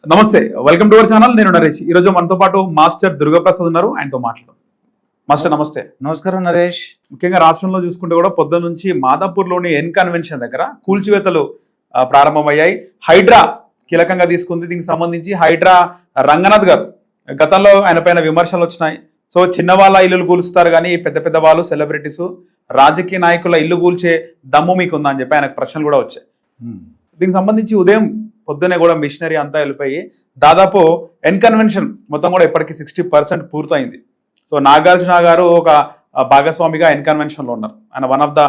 నమస్తే, welcome to our channel. నేను నరేష్. ఈ రోజు మనతో పాటు మాస్టర్ దుర్గాప్రసాద్ ఉన్నారు. ఆయనతో మాట్లాడదాం. మాస్టర్ నమస్తే. నమస్కారం నరేష్. ముఖ్యంగా రాష్ట్రంలో చూసుకుంటే కూడా పొద్దున్న నుంచి మాదాపూర్లోని ఎన్ కన్వెన్షన్ దగ్గర కూల్చివేతలు ప్రారంభమయ్యాయి. హైడ్రా కీలకంగా తీసుకుంది. దీనికి సంబంధించి హైడ్రా రంగనాథ్ గారు గతంలో ఆయన పైన విమర్శలు వచ్చినాయి. సో చిన్న వాళ్ళ ఇల్లులు కూలుస్తారు కానీ పెద్ద పెద్ద వాళ్ళు సెలబ్రిటీస్ రాజకీయ నాయకుల ఇల్లు కూల్చే దమ్ము మీకుందా అని చెప్పి ఆయనకు ప్రశ్నలు కూడా వచ్చాయి. దీనికి సంబంధించి ఉదయం పొద్దునే కూడా మిషనరీ అంతా వెళ్ళిపోయి దాదాపు ఎన్ కన్వెన్షన్ మొత్తం కూడా ఇప్పటికీ 60% పూర్తయింది. సో నాగార్జున గారు ఒక భాగస్వామిగా ఎన్ కన్వెన్షన్లో ఉన్నారు. ఆయన one of the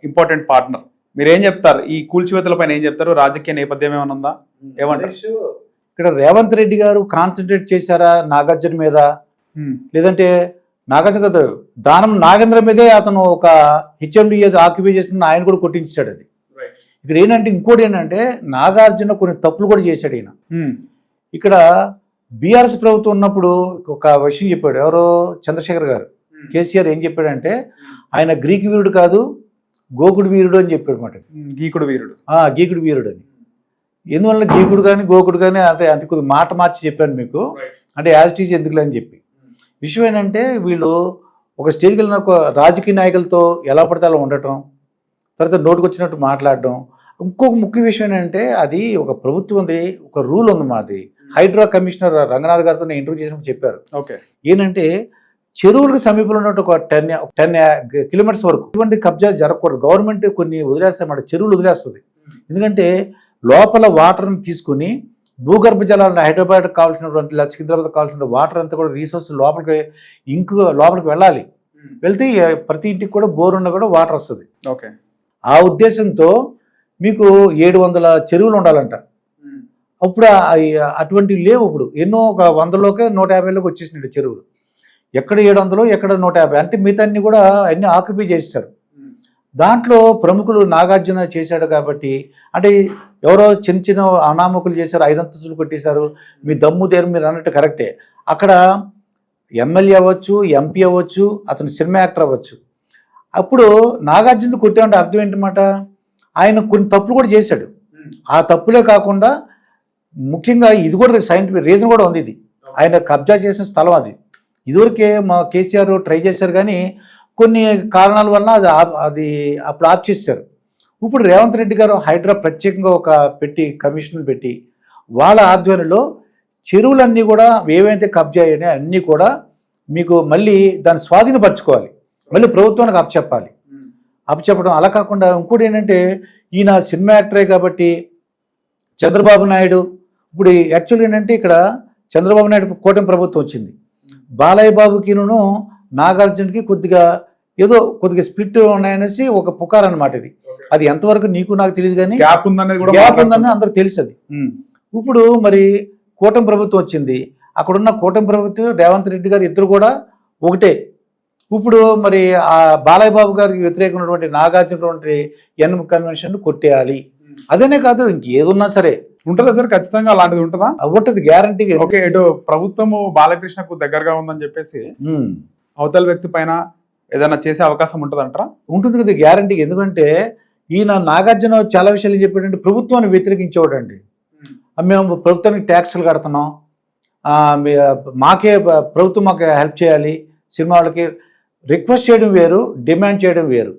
important partner. మీరు ఏం చెప్తారు? ఈ కూల్చివేతల పైన ఏం చెప్తారు? రాజకీయ నేపథ్యం ఏమైనా ఉందా? ఏమంటారు? ఇక్కడ రేవంత్ రెడ్డి గారు కాన్సన్ట్రేట్ చేశారా నాగార్జున మీద, లేదంటే నాగార్జున గారు దానం నాగేంద్ర మీదే అతను ఒక హెచ్ఎండి ఆక్యుపై చేసిన ఆయన కూడా కొట్టించాడు. అది ఇక్కడ ఏంటంటే ఇంకోటి ఏంటంటే నాగార్జున కొన్ని తప్పులు కూడా చేశాడు ఈయన. ఇక్కడ బీఆర్ఎస్ ప్రభుత్వం ఉన్నప్పుడు ఒక విషయం చెప్పాడు. ఎవరో చంద్రశేఖర్ గారు, కేసీఆర్ ఏం చెప్పాడంటే ఆయన గ్రీక్ వీరుడు కాదు గోకుడు వీరుడు అని చెప్పాడు మాట. గీకుడు వీరుడు, గీకుడు వీరుడు అని. ఎందువల్ల గీకుడు కానీ గోకుడు కానీ అంతే కొద్ది మాట మార్చి చెప్పాను మీకు, అంటే యాజ్ టీజ్ ఎందుకులే అని చెప్పి. విషయం ఏంటంటే వీళ్ళు ఒక స్టేజ్కి వెళ్ళిన రాజకీయ నాయకులతో ఎలా పడితే అలా ఉండటం, తర్వాత నోటుకు వచ్చినట్టు మాట్లాడడం. ఇంకొక ముఖ్య విషయం ఏంటంటే అది ఒక ప్రభుత్వంది ఒక రూల్ ఉంది. మాది హైడ్రా కమిషనర్ రంగనాథ్ గారితో నేను ఇంటర్వ్యూ చేసినప్పుడు చెప్పారు. ఓకే, ఏంటంటే చెరువులకు సమీపంలో ఉన్నట్టు ఒక 10 కిలోమీటర్స్ వరకు ఇటువంటి కబ్జా జరగకూడదు. గవర్నమెంట్ కొన్ని వదిలేస్తాయన్నమాట, చెరువులు వదిలేస్తుంది. ఎందుకంటే లోపల వాటర్ని తీసుకుని భూగర్భ జలాలను హైదరాబాద్ కావాల్సినటువంటి లేదా సికింద్రాబాద్ కావాల్సిన వాటర్ అంతా కూడా రీసోర్స్ లోపలికి వెళ్ళాలి. వెళ్తే ప్రతి ఇంటికి కూడా బోర్ ఉన్న కూడా వాటర్ వస్తుంది. ఓకే, ఆ ఉద్దేశంతో మీకు 700 చెరువులు ఉండాలంట. అప్పుడు అటువంటివి లేవు. ఇప్పుడు ఎన్నో ఒక 100లోకే 150లోకి వచ్చేసినాడు చెరువులు. ఎక్కడ 700 ఎక్కడ 150, అంటే మిగతా అన్ని కూడా అన్ని ఆక్యుపై చేశారు. దాంట్లో ప్రముఖులు నాగార్జున చేశాడు కాబట్టి, అంటే ఎవరో చిన్న చిన్న అనామకులు చేశారు, 5 అంతస్తులు కొట్టేశారు. మీ దమ్ము దేరు మీరు అన్నట్టు కరెక్టే. అక్కడ ఎమ్మెల్యే అవ్వచ్చు, ఎంపీ అవ్వచ్చు, అతను సినిమా యాక్టర్ అవ్వచ్చు. అప్పుడు నాగార్జున కొట్టామంటే అర్థం ఏంటన్నమాట, ఆయన కొన్ని తప్పులు కూడా చేశాడు. ఆ తప్పులే కాకుండా ముఖ్యంగా ఇది కూడా సైంటిఫిక్ రీజన్ కూడా ఉంది. ఇది ఆయన కబ్జా చేసిన స్థలం. అది ఇదివరకే మా కేసీఆర్ ట్రై చేశారు కానీ కొన్ని కారణాల వల్ల అది అప్పుడు ఆఫ్ చేశారు. ఇప్పుడు రేవంత్ రెడ్డి గారు హైడ్రా ప్రత్యేకంగా ఒక కమిషన్ పెట్టి వాళ్ళ ఆధ్వర్యంలో చెరువులన్నీ కూడా ఏవైతే కబ్జా అయ్యాయో అన్నీ కూడా మీకు మళ్ళీ దాన్ని స్వాధీనపరచుకోవాలి, మళ్ళీ ప్రభుత్వానికి అప్పచెప్పాలి. అప్పచెప్పడం అలా కాకుండా ఇంకోటి ఏంటంటే ఈయన సినిమా యాక్టరే కాబట్టి చంద్రబాబు నాయుడు ఇప్పుడు యాక్చువల్గా ఏంటంటే ఇక్కడ చంద్రబాబు నాయుడు కూటమి ప్రభుత్వం వచ్చింది. బాలయ్య బాబుకిను నాగార్జునకి కొద్దిగా స్ప్లిట్ ఉన్నాయనేసి ఒక పుకార్ అనమాట. అది ఎంతవరకు నీకు నాకు తెలియదు కానీ గ్యాప్ ఉందని అందరూ తెలుసు. అది ఇప్పుడు మరి కూటమి ప్రభుత్వం వచ్చింది. అక్కడున్న కూటమి ప్రభుత్వం రేవంత్ రెడ్డి గారు ఇద్దరు కూడా ఒకటే. ఇప్పుడు మరి ఆ బాలయ్య బాబు గారికి వ్యతిరేకమైనటువంటి నాగార్జున ఎన్ కన్వెన్షన్ కొట్టేయాలి. అదేనే కాదు ఇంకేదున్నా సరే ఉంటుందా సార్? ఖచ్చితంగా అలాంటిది ఉంటుందా? ఉంటుంది, గ్యారంటీ. ఓకే, ఇటు ప్రభుత్వము బాలకృష్ణకు దగ్గరగా ఉందని చెప్పేసి అవతల వ్యక్తి పైన ఏదైనా చేసే అవకాశం ఉంటుందంటారా? ఉంటుంది కదా, గ్యారంటీ. ఎందుకంటే ఈయన నాగార్జున చాలా విషయాలు ఏం చెప్పాడంటే ప్రభుత్వాన్ని వ్యతిరేకించేవాడండి. మేము ప్రభుత్వానికి ట్యాక్సులు కడుతున్నాం, ప్రభుత్వం మాకు హెల్ప్ చేయాలి, సినిమా వాళ్ళకి రిక్వెస్ట్ చేయడం వేరు, డిమాండ్ చేయడం వేరు,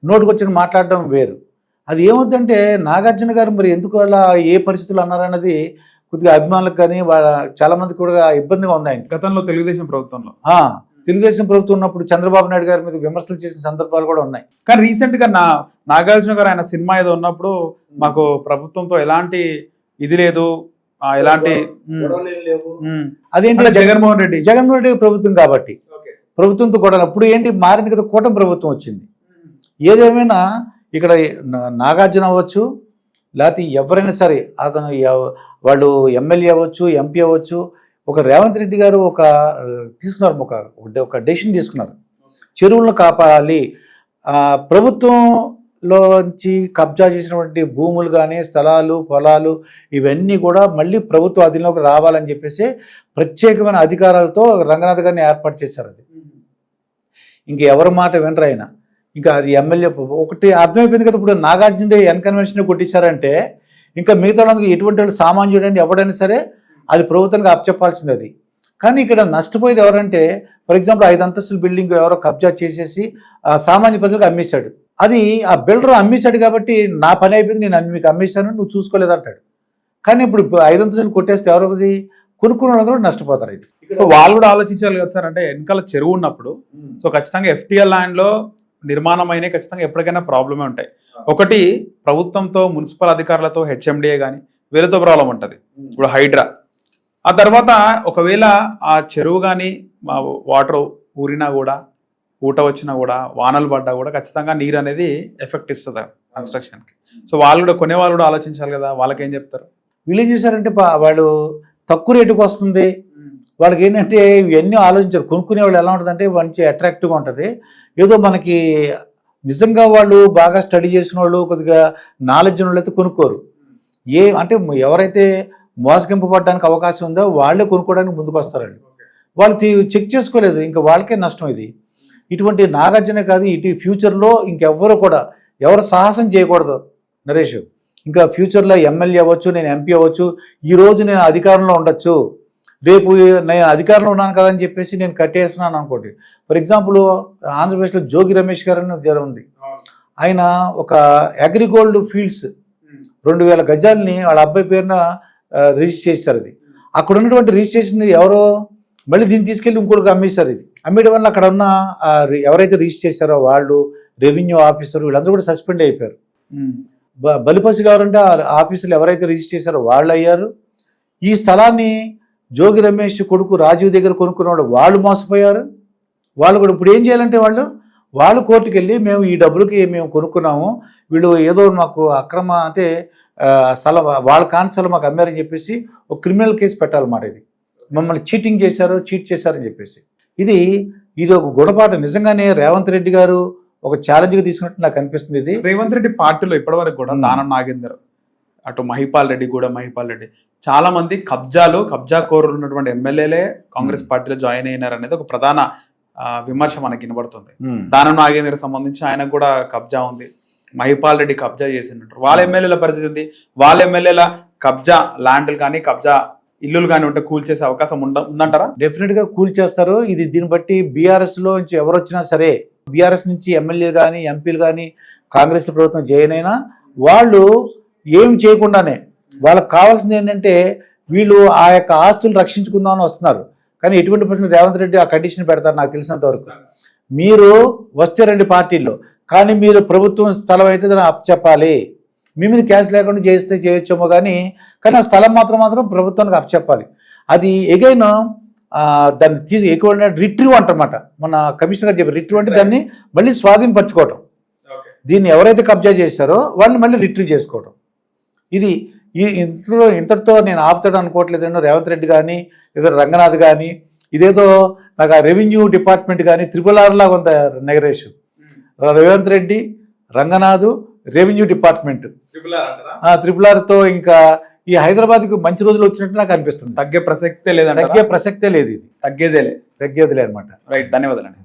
నోటుకు వచ్చిన మాట్లాడడం వేరు. అది ఏమవుతుందంటే నాగార్జున గారు మరి ఎందుకు అలా ఏ పరిస్థితులు అన్నారన్నది కొద్దిగా అభిమానులకు కానీ చాలామందికి కూడా ఇబ్బందిగా ఉంది. ఆయన గతంలో తెలుగుదేశం ప్రభుత్వం ఉన్నప్పుడు చంద్రబాబు నాయుడు గారి మీద విమర్శలు చేసిన సందర్భాలు కూడా ఉన్నాయి. కానీ రీసెంట్గా నాగార్జున గారు ఆయన సినిమా ఏదో ఉన్నప్పుడు మాకు ప్రభుత్వంతో ఎలాంటి ఇది లేదు, ఎలాంటి అదేంటి జగన్మోహన్ రెడ్డి ప్రభుత్వం కాబట్టి ప్రభుత్వంతో కూడా అప్పుడు ఏంటి మారింది కదా, కూటమి ప్రభుత్వం వచ్చింది. ఏదేమైనా ఇక్కడ నాగార్జున అవ్వచ్చు, లేకపోతే ఎవరైనా సరే అతను వాళ్ళు ఎమ్మెల్యే అవ్వచ్చు, ఎంపీ అవ్వచ్చు, ఒక రేవంత్ రెడ్డి గారు తీసుకున్నారు, ఒక డెసిషన్ తీసుకున్నారు. చెరువులను కాపాడాలి, ప్రభుత్వంలోంచి కబ్జా చేసినటువంటి భూములు కానీ స్థలాలు పొలాలు ఇవన్నీ కూడా మళ్ళీ ప్రభుత్వ అధీనంలోకి రావాలని చెప్పేసి ప్రత్యేకమైన అధికారాలతో రంగనాథ్ గారిని ఏర్పాటు చేశారు. అది ఇంక ఎవరి మాట వినరు ఆయన. ఇంకా అది ఎమ్మెల్యే ఒకటి అర్థమైపోయింది కదా. ఇప్పుడు నాగార్జున ఎన్ కన్వెన్షన్ కొట్టించారంటే ఇంకా మిగతా వాళ్ళందరూ ఎటువంటి వాళ్ళు సామాన్యుడని ఎవడైనా సరే అది ప్రభుత్వానికి అప్పచెప్పాల్సింది అది. కానీ ఇక్కడ నష్టపోయేది ఎవరంటే ఫర్ ఎగ్జాంపుల్ 5 అంతస్తుల బిల్డింగ్ ఎవరో కబ్జా చేసేసి సామాన్య ప్రజలకు అమ్మేశాడు. అది ఆ బిల్డర్ అమ్మేశాడు కాబట్టి నా పని అయిపోయింది, నేను మీకు అమ్మేశాను, నువ్వు చూసుకోలేదంటాడు. కానీ ఇప్పుడు 5 అంతస్తులు కొట్టేస్తే ఎవరది కొనుక్కున్న వాళ్ళందరూ నష్టపోతారు. ఇది సో వాళ్ళు కూడా ఆలోచించాలి కదా సార్, అంటే వెనకాల చెరువు ఉన్నప్పుడు సో ఖచ్చితంగా FTL ల్యాండ్లో నిర్మాణం అయినా ఖచ్చితంగా ఎప్పటికైనా ప్రాబ్లమే ఉంటాయి. ఒకటి ప్రభుత్వంతో మున్సిపల్ అధికారులతో HMDA కానీ వీళ్ళతో ప్రాబ్లం ఉంటుంది. ఇప్పుడు హైడ్రా ఆ తర్వాత ఒకవేళ ఆ చెరువు కానీ వాటర్ ఊరినా కూడా ఊట వచ్చినా కూడా వానలు పడ్డా కూడా ఖచ్చితంగా నీరు అనేది ఎఫెక్ట్ ఇస్తుంది కన్స్ట్రక్షన్కి. సో వాళ్ళు కూడా కొనేవాళ్ళు కూడా ఆలోచించాలి కదా, వాళ్ళకేం చెప్తారు? వీళ్ళు ఏం చేశారంటే వాళ్ళు తక్కువ రేటుకు వస్తుంది, వాళ్ళకి ఏంటంటే ఇవన్నీ ఆలోచించారు. కొనుక్కునే వాళ్ళు ఎలా ఉంటుందంటే మంచి అట్రాక్టివ్గా ఉంటుంది. ఏదో మనకి నిజంగా వాళ్ళు బాగా స్టడీ చేసిన వాళ్ళు కొద్దిగా నాలెడ్జ్ ఉన్న వాళ్ళు అయితే కొనుక్కోరు. అంటే ఎవరైతే మోసగింపబడడానికి అవకాశం ఉందో వాళ్ళే కొనుక్కోవడానికి ముందుకు వస్తారండి. వాళ్ళు చెక్ చేసుకోలేదు, ఇంకా వాళ్ళకే నష్టం ఇది. ఇటువంటి నాగార్జునే కాదు, ఇటు ఫ్యూచర్లో ఇంకెవ్వరు కూడా ఎవరు సాహసం చేయకూడదు నరేష్. ఇంకా ఫ్యూచర్లో ఎమ్మెల్యే అవ్వచ్చు, నేను MP అవ్వచ్చు, ఈరోజు నేను అధికారంలో ఉండొచ్చు, రేపు నేను అధికారంలో ఉన్నాను కదా అని చెప్పేసి నేను కట్టేస్తున్నాను అనుకోండి. ఫర్ ఎగ్జాంపుల్ ఆంధ్రప్రదేశ్లో జోగి రమేష్ గారు అని ఉంది. ఆయన ఒక అగ్రిగోల్డ్ ఫీల్డ్స్ 2000 గజాలని వాళ్ళ అబ్బాయి పేరున రిజిస్టర్ చేశారు. అది అక్కడ ఉన్నటువంటి రిజిస్ట్రేషన్ ఎవరో మళ్ళీ దీన్ని తీసుకెళ్ళి ఇంకోటికి అమ్మేశారు. ఇది అమ్మేయడం వల్ల అక్కడ ఉన్న ఎవరైతే రిజిస్టర్ చేశారో వాళ్ళు, రెవెన్యూ ఆఫీసర్, వీళ్ళందరూ కూడా సస్పెండ్ అయిపోయారు. బలిపసులు ఎవరంటే ఆఫీసులు ఎవరైతే రిజిస్టర్ చేశారో వాళ్ళు అయ్యారు. ఈ స్థలాన్ని జోగి రమేష్ కొడుకు రాజీవ్ దగ్గర కొనుక్కున్న వాళ్ళు మోసపోయారు. వాళ్ళు కూడా ఇప్పుడు ఏం చేయాలంటే వాళ్ళు కోర్టుకు వెళ్ళి మేము ఈ డబ్బులకి మేము కొనుక్కున్నాము, వీళ్ళు ఏదో మాకు అక్రమ అంటే స్థలం వాళ్ళ కాని స్థలం మాకు అమ్మారని చెప్పేసి ఒక క్రిమినల్ కేసు పెట్టాలన్నమాట. ఇది మమ్మల్ని చీట్ చేశారని చెప్పేసి ఇది ఒక గుణపాఠం. నిజంగానే రేవంత్ రెడ్డి గారు ఒక ఛాలెంజ్గా తీసుకున్నట్టు నాకు అనిపిస్తుంది. ఇది రేవంత్ రెడ్డి పార్టీలో ఇప్పటివరకు కూడా దానం నాగేందర్, అటు మహిపాల్ రెడ్డి చాలా మంది కబ్జా కోరులు ఉన్నటువంటి ఎమ్మెల్యేలే కాంగ్రెస్ పార్టీలో జాయిన్ అయినారు అనేది ఒక ప్రధాన విమర్శ మనకి వినబడుతుంది. దానం నాగేందర్ సంబంధించి ఆయనకు కూడా కబ్జా ఉంది, మహిపాల్ రెడ్డి కబ్జా చేసినట్టు. వాళ్ళ ఎమ్మెల్యేల పరిస్థితి ఉంది, వాళ్ళ ఎమ్మెల్యేల కబ్జా ల్యాండ్లు కానీ కబ్జా ఇల్లులు కానీ ఉంటే కూల్ చేసే అవకాశం ఉందంటారా? డెఫినెట్గా కూల్ చేస్తారు. దీన్ని బట్టి బీఆర్ఎస్లో నుంచి ఎవరు వచ్చినా సరే, బీఆర్ఎస్ నుంచి ఎమ్మెల్యేలు కానీ ఎంపీలు కానీ కాంగ్రెస్ ప్రభుత్వం జాయిన్ అయినా వాళ్ళు ఏం చేయకుండానే వాళ్ళకి కావాల్సింది ఏంటంటే వీళ్ళు ఆ యొక్క ఆస్తులు రక్షించుకుందామని వస్తున్నారు. కానీ ఎటువంటి పరిస్థితి రేవంత్ రెడ్డి ఆ కండిషన్ పెడతారు నాకు తెలిసినంత వరకు. మీరు వస్తే 2 పార్టీల్లో, కానీ మీరు ప్రభుత్వం స్థలం అయితే దాన్ని అప్పచెప్పాలి. మీ మీద క్యాష్ లేకుండా చేయొచ్చేమో కానీ ఆ స్థలం మాత్రం ప్రభుత్వానికి అప్పచెప్పాలి. అది ఎగైన్ దాన్ని ఎక్కువ రిట్రీవ్ అంటమాట. మన కమిషనర్ గారు చెప్పారు, రిట్రీవ్ అంటే దాన్ని మళ్ళీ స్వాధీనపరచుకోవటం. దీన్ని ఎవరైతే కబ్జా చేశారో వాళ్ళని మళ్ళీ రిట్రీవ్ చేసుకోవటం. ఇది ఇంతటితో నేను ఆపుతాడు అనుకోవట్లేదండి. రేవంత్ రెడ్డి కానీ ఏదో రంగనాథ్ కానీ ఇదేదో నాకు ఆ రెవెన్యూ డిపార్ట్మెంట్ కానీ RRR లాగా ఉంది నగరేష్. రేవంత్ రెడ్డి, రంగనాథ్, రెవెన్యూ డిపార్ట్మెంట్ RRRతో ఇంకా ఈ హైదరాబాద్కి మంచి రోజులు వచ్చినట్టు నాకు అనిపిస్తుంది. తగ్గే ప్రసక్తే లేదు, ఇది తగ్గేదేలే అనమాట. రైట్, ధన్యవాదాలు.